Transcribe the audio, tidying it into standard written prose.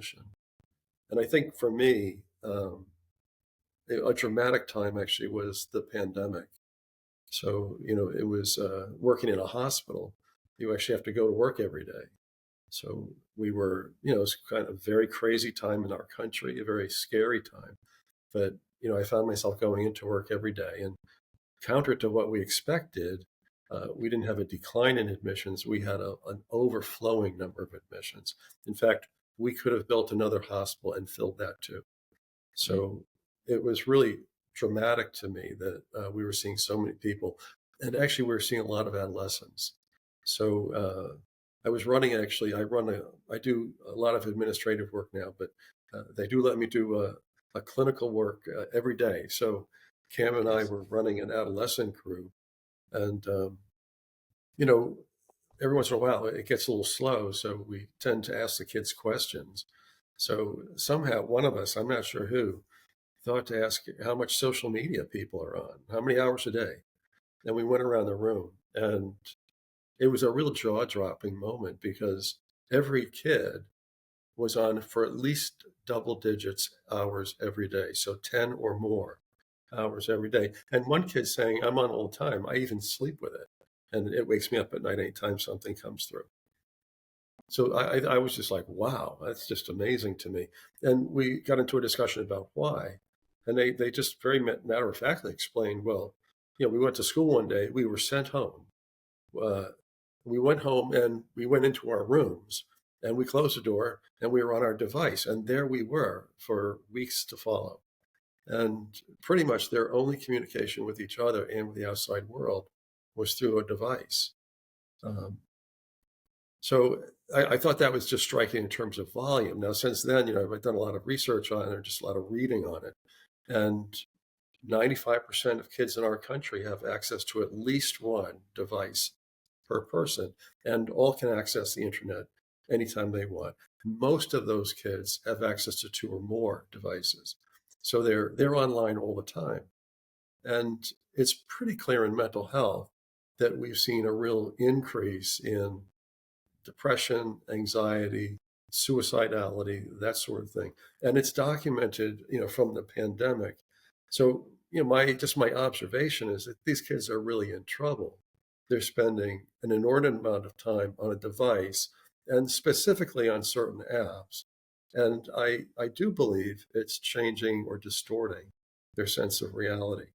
admission. And I think for me, a dramatic time actually was the pandemic. So, it was working in a hospital. You actually have to go to work every day. So we were, it was kind of a very crazy time in our country, a very scary time. But, I found myself going into work every day. And counter to what we expected, we didn't have a decline in admissions. We had an overflowing number of admissions. In fact, we could have built another hospital and filled that too. So it was really dramatic to me that we were seeing so many people. And actually, we were seeing a lot of adolescents. So I was running, actually, I do a lot of administrative work now, but they do let me do a clinical work every day. So Cam and I were running an adolescent group, and you know, every once in a while it gets a little slow, so we tend to ask the kids questions. So somehow one of us, I'm not sure who, thought to ask how much social media people are on, how many hours a day. And we went around the room, and it was a real jaw-dropping moment because every kid was on for at least double digits hours every day, so 10 or more hours every day. And one kid saying, I'm on all the time. I even sleep with it. And it wakes me up at night anytime something comes through. So I was just like, wow, that's just amazing to me. And we got into a discussion about why. And they just very matter of factly explained, well, we went to school one day, we were sent home. Uh, we went home and we went into our rooms and we closed the door and we were on our device. And there we were for weeks to follow. And pretty much their only communication with each other and with the outside world was through a device. Um, so I thought that was just striking in terms of volume. Now, since then, I've done a lot of research on it, or just a lot of reading on it. And 95% of kids in our country have access to at least one device per person, and all can access the internet anytime they want. Most of those kids have access to two or more devices. So they're online all the time. And it's pretty clear in mental health that we've seen a real increase in depression, anxiety, suicidality, that sort of thing. And it's documented, from the pandemic. So, my observation is that these kids are really in trouble. They're spending an inordinate amount of time on a device and specifically on certain apps. And I do believe it's changing or distorting their sense of reality.